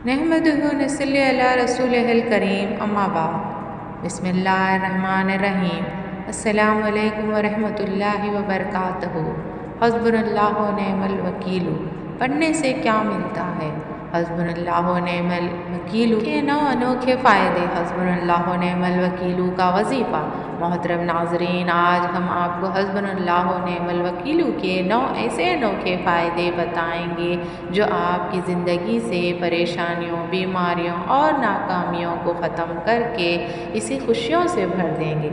نحمدہ نصلی علی رسولہ الکریم اما بعد بسم اللہ الرحمن الرحیم السلام علیکم ورحمۃ اللہ وبرکاتہ۔ حسبنا اللہ و نعم الوکیل پڑھنے سے کیا ملتا ہے؟ حسبنا اللہ و نعم الوکیل کے انوکھے فائدے۔ حسبنا اللہ و نعم الوکیل کا وظیفہ۔ محترم ناظرین، آج ہم آپ کو حسبنا اللہ و نعم الوکیل کے ایسے انوکھے فائدے بتائیں گے جو آپ کی زندگی سے پریشانیوں، بیماریوں اور ناکامیوں کو ختم کر کے اسی خوشیوں سے بھر دیں گے۔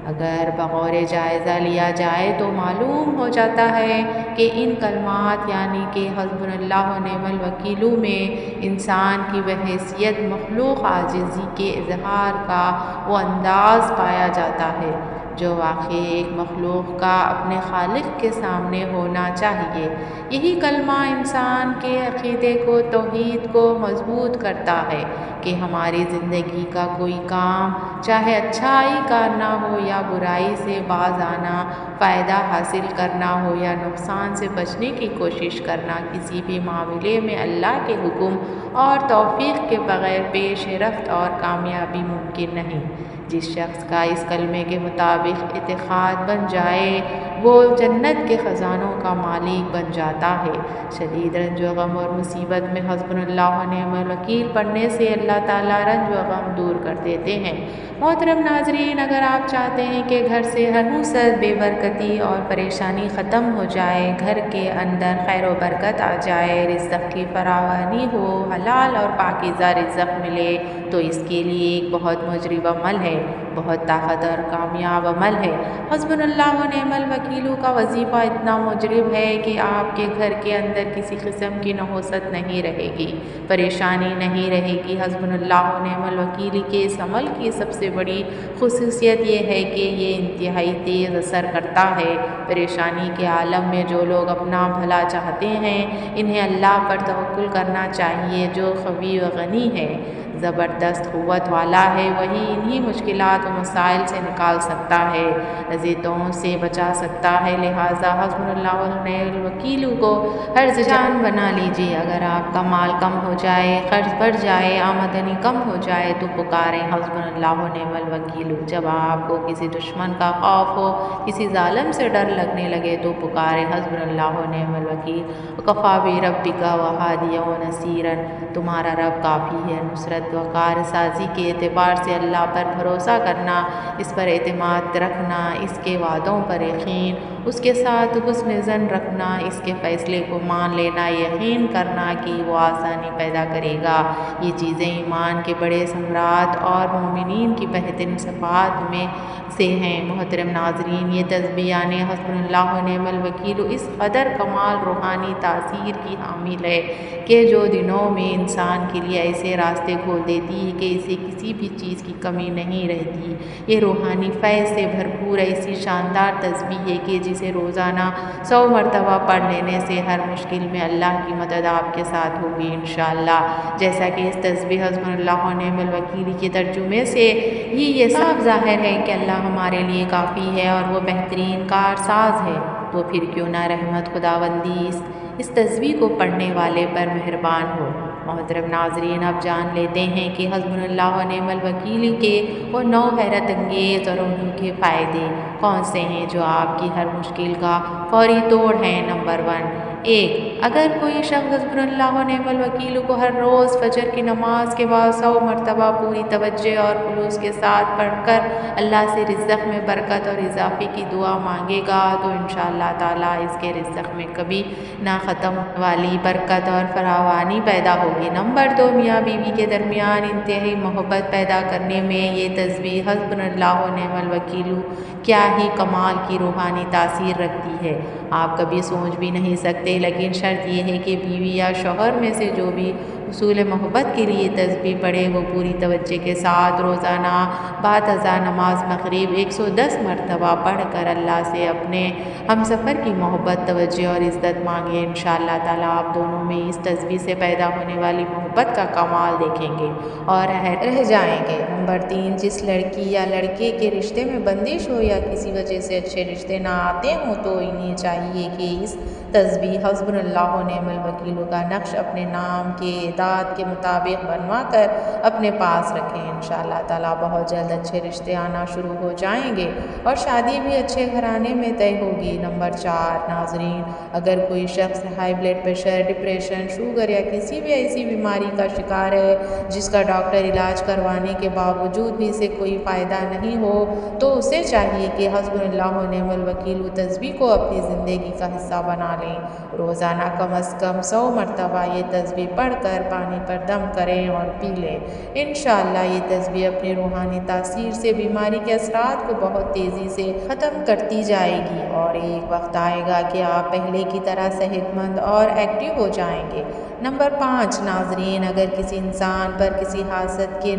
اگر بغور جائزہ لیا جائے تو معلوم ہو جاتا ہے کہ ان کلمات یعنی کہ حسبنا اللہ و نعم الوکیل میں انسان کی بحیثیت مخلوق عاجزی کے اظہار کا وہ انداز پایا جاتا ہے جو واقعی ایک مخلوق کا اپنے خالق کے سامنے ہونا چاہیے۔ یہی کلمہ انسان کے عقیدے کو، توحید کو مضبوط کرتا ہے کہ ہماری زندگی کا کوئی کام چاہے اچھائی کرنا ہو یا برائی سے باز آنا، فائدہ حاصل کرنا ہو یا نقصان سے بچنے کی کوشش کرنا، کسی بھی معاملے میں اللہ کے حکم اور توفیق کے بغیر پیش رفت اور کامیابی ممکن نہیں۔ جس شخص کا اس کلمے کے مطابق اعتقاد بن جائے وہ جنت کے خزانوں کا مالک بن جاتا ہے۔ شدید رنج و غم اور مصیبت میں حسبنا اللہ و نعم الوکیل پڑھنے سے اللہ تعالیٰ رنج و غم دور کر دیتے ہیں۔ محترم ناظرین، اگر آپ چاہتے ہیں کہ گھر سے ہر حسد، بے برکتی اور پریشانی ختم ہو جائے، گھر کے اندر خیر و برکت آ جائے، رزق کی فراوانی ہو، حلال اور پاکیزہ رزق ملے، تو اس کے لیے ایک بہت مجرب عمل ہے، بہت طاقت اور کامیاب عمل ہے۔ حسبنا اللہ و نعم الوکیل کا وظیفہ اتنا مجرب ہے کہ آپ کے گھر کے اندر کسی قسم کی نحوست نہیں رہے گی، پریشانی نہیں رہے گی۔ حسبنا اللہ و نعم الوکیل کے اس عمل کی سب سے بڑی خصوصیت یہ ہے کہ یہ انتہائی تیز اثر کرتا ہے۔ پریشانی کے عالم میں جو لوگ اپنا بھلا چاہتے ہیں انہیں اللہ پر توکل کرنا چاہیے جو قوی و غنی ہے، زبردست قوت والا ہے۔ وہی انہی مشکلات و مسائل سے نکال سکتا ہے، اذیتوں سے بچا سکتا ہے۔ لہٰذا حسبنا اللہ و نعم الوکیل کو ہر جان بنا لیجیے۔ اگر آپ کا مال کم ہو جائے، قرض بڑھ جائے، آمدنی کم ہو جائے تو پکاریں حسبنا اللہ و نعم الوکیل۔ جب آپ کو کسی دشمن کا خوف ہو، کسی ظالم سے ڈر لگنے لگے تو پکاریں حسبنا اللہ و نعم الوکیل۔ وکفیٰ بربک ہادیا و نصیرا، تمہارا رب کافی ہے نصرت و کار سازی کے اعتبار سے۔ اللہ پر بھروسہ کرنا، اس پر اعتماد رکھنا، اس کے وعدوں پر یقین، اس کے ساتھ حسن ظن رکھنا، اس کے فیصلے کو مان لینا، یقین کرنا کہ وہ آسانی پیدا کرے گا، یہ چیزیں ایمان کے بڑے ثمرات اور مومنین کی بہترین صفات میں سے ہیں۔ محترم ناظرین، یہ تسبیح یعنی حسبنا اللہ و نعم الوکیل اس قدر کمال روحانی تاثیر کی حامل ہے کہ جو دنوں میں انسان کے لیے ایسے راستے کھول دیتی ہے کہ اسے کسی بھی چیز کی کمی نہیں رہتی۔ یہ روحانی فیض سے بھرپور ایسی شاندار تسبیح ہے کہ جسے روزانہ 100 مرتبہ پڑھ لینے سے ہر مشکل میں اللہ کی مدد آپ کے ساتھ ہوگی انشاءاللہ۔ جیسا کہ اس تسبیح حسبنا اللہ و نعم الوکیل کے ترجمے سے ہی یہ صاف ظاہر ہے کہ اللہ ہمارے لیے کافی ہے اور وہ بہترین کارساز ہے، تو پھر کیوں نہ رحمت خداوندی اس تسبیح کو پڑھنے والے پر مہربان ہو۔ محترم ناظرین، اب جان لیتے ہیں کہ حسبنا اللہ و نعم الوکیل کے وہ 9 حیرت انگیز اور انوکھے فائدے کون سے ہیں جو آپ کی ہر مشکل کا فوری توڑ ہیں۔ نمبر 1، اگر کوئی شخص حسبنا اللہ و نعم الوکیل کو ہر روز فجر کی نماز کے بعد 100 مرتبہ پوری توجہ اور خلوص کے ساتھ پڑھ کر اللہ سے رزق میں برکت اور اضافے کی دعا مانگے گا تو انشاءاللہ تعالیٰ اس کے رزق میں کبھی نہ ختم والی برکت اور فراوانی پیدا ہوگی۔ نمبر 2، میاں بیوی کے درمیان انتہائی محبت پیدا کرنے میں یہ تسبیح حسبنا اللہ و نعم الوکیل کیا ہی کمال کی روحانی تاثیر رکھتی ہے، آپ کبھی سوچ بھی نہیں سکتے۔ لیکن شرط یہ ہے کہ بیوی یا شوہر میں سے جو بھی حصول محبت کے لیے تسبیح پڑھے وہ پوری توجہ کے ساتھ روزانہ بعد ازاں نماز مغرب 110 مرتبہ پڑھ کر اللہ سے اپنے ہمسفر کی محبت، توجہ اور عزت مانگے۔ انشاءاللہ تعالیٰ آپ دونوں میں اس تسبیح سے پیدا ہونے والی محبت کا کمال دیکھیں گے اور رہ جائیں گے۔ نمبر 3، جس لڑکی یا لڑکے کے رشتے میں بندش ہو یا کسی وجہ سے اچھے رشتے نہ آتے ہوں تو انہیں چاہیے کہ اس تسبیح حسبنا اللہ و نعم الوکیل کا نقش اپنے نام کے اعداد کے مطابق بنوا کر اپنے پاس رکھیں۔ انشاءاللہ تعالیٰ بہت جلد اچھے رشتے آنا شروع ہو جائیں گے اور شادی بھی اچھے گھرانے میں طے ہوگی۔ نمبر 4 ناظرین، اگر کوئی شخص high blood pressure, depression, sugar یا کسی بھی ایسی بیماری کا شکار ہے جس کا ڈاکٹر علاج کروانے کے باوجود بھی اسے کوئی فائدہ نہیں ہو، تو اسے چاہیے کہ حسبنا اللہ و نعم الوکیل تسبیح کو اپنی زندگی کا حصہ بنا لیں۔ روزانہ کم از کم 100 مرتبہ یہ تسبیح پڑھ کر پانی پر دم کریں اور پی لیں۔ انشاءاللہ یہ تسبیح اپنی روحانی تاثیر سے بیماری کے اثرات کو بہت تیزی سے ختم کرتی جائے گی اور ایک وقت آئے گا کہ آپ پہلے کی طرح صحت مند اور ایکٹیو ہو جائیں گے۔ نمبر 5 ناظرین، اگر کسی انسان پر کسی حاسد کے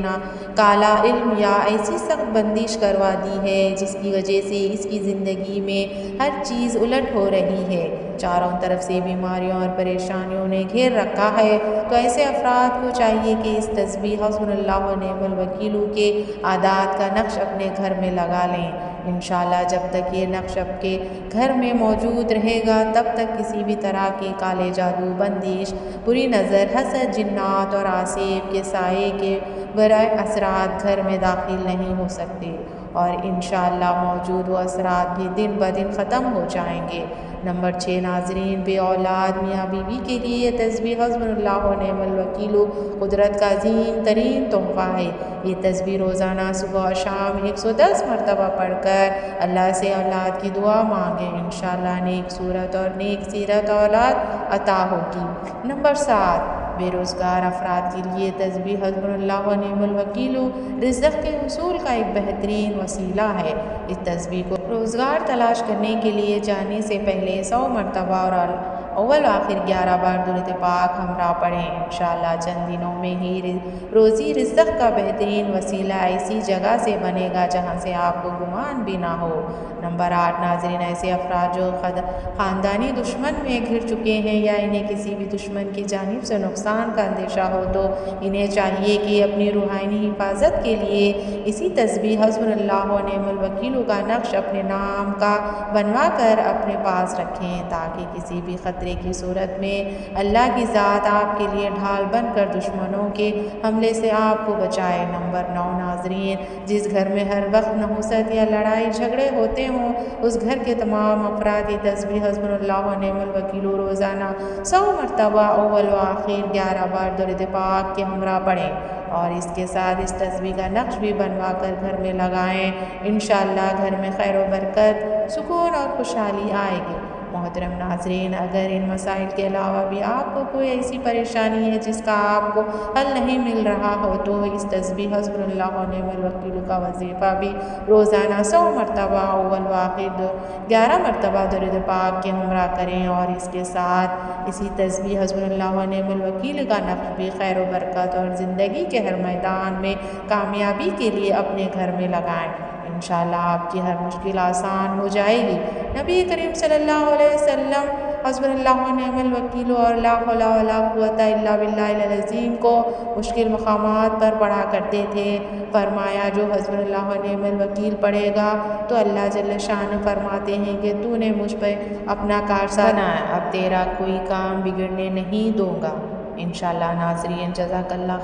کالا علم یا ایسی سخت بندش کروا دی ہے جس کی وجہ سے اس کی زندگی میں ہر چیز الٹ ہو رہی ہے، چاروں طرف سے بیماریوں اور پریشانیوں نے گھیر رکھا ہے، تو ایسے افراد کو چاہیے کہ اس تسبیح حسبنا اللہ و نعم الوکیل کے اعداد کا نقش اپنے گھر میں لگا لیں۔ انشاءاللہ جب تک یہ نقش آپ کے گھر میں موجود رہے گا تب تک کسی بھی طرح کے کالے جادو، بندش، بری نظر، حسد، جنات اور آسیب کے سائے کے برے اثرات گھر میں داخل نہیں ہو سکتے اور انشاءاللہ موجود وہ اثرات بھی دن بدن ختم ہو جائیں گے۔ نمبر 6 ناظرین، بے اولاد میاں بیوی کے لیے یہ تسبیح حسبنا اللہ و نعم الوکیل قدرت کا عظیم ترین تحفہ ہے۔ یہ تسبیح روزانہ صبح و شام 110 مرتبہ پڑھ کر اللہ سے اولاد کی دعا مانگیں، انشاءاللہ نیک صورت اور نیک سیرت اولاد عطا ہوگی۔ نمبر 7 بے روزگار افراد کے لیے تسبیح حسبنا اللہ و نعم الوکیل رزق کے حصول کا ایک بہترین وسیلہ ہے۔ اس تسبیح کو روزگار تلاش کرنے کے لیے جانے سے پہلے 100 مرتبہ اور اول و آخر 11 بار درود پاک ہمراہ پڑھیں۔ انشاءاللہ چند دنوں میں ہی روزی رزق کا بہترین وسیلہ ایسی جگہ سے بنے گا جہاں سے آپ کو گمان بھی نہ ہو۔ نمبر 8 ناظرین، ایسے افراد جو خاندانی دشمن میں گھر چکے ہیں یا انہیں کسی بھی دشمن کی جانب سے نقصان کا اندیشہ ہو تو انہیں چاہیے کہ اپنی روحانی حفاظت کے لیے اسی تسبیح حسبنا اللہ و نعم الوکیل کا نقش اپنے نام کا بنوا کر اپنے پاس رکھیں تاکہ کسی بھی خطرے کی صورت میں اللہ کی ذات آپ کے لیے ڈھال بن کر دشمنوں کے حملے سے آپ کو بچائے۔ نمبر 9 ناظرین، جس گھر میں ہر وقت نحوست یا لڑائی جھگڑے ہوتے ہوں اس گھر کے تمام افراد یہ تسبیح حسبنا اللہ و نعم الوکیل روزانہ 100 مرتبہ اول و آخر 11 بار درود پاک کے ہمراہ پڑھیں اور اس کے ساتھ اس تسبیح کا نقش بھی بنوا کر گھر میں لگائیں۔ انشاءاللہ گھر میں خیر و برکت، سکون اور خوشحالی آئے گی۔ محترم ناظرین، اگر ان مسائل کے علاوہ بھی آپ کو کوئی ایسی پریشانی ہے جس کا آپ کو حل نہیں مل رہا ہو تو اس تسبیح حسبنا اللہ و نعم الوکیل کا وظیفہ بھی روزانہ 100 مرتبہ اول و آخر 11 مرتبہ درود پاک کے ہمراہ کریں اور اس کے ساتھ اسی تسبیح حسبنا اللہ و نعم الوکیل کا نقش بھی خیر و برکت اور زندگی کے ہر میدان میں کامیابی کے لیے اپنے گھر میں لگائیں۔ انشاءاللہ آپ کی ہر مشکل آسان ہو جائے گی۔ نبی کریم صلی اللہ علیہ وسلم حسبنا اللہ و نعم الوکیل اور لا حول ولا قوت الا باللہ العظیم کو مشکل مقامات پر پڑھا کرتے تھے۔ فرمایا جو حسبنا اللہ و نعم الوکیل پڑھے گا تو اللہ جل شانہ فرماتے ہیں کہ تو نے مجھ پہ اپنا کارساز بنایا، اب تیرا کوئی کام بگڑنے نہیں دوں گا۔ انشاءاللہ ناظرین، جزاک اللہ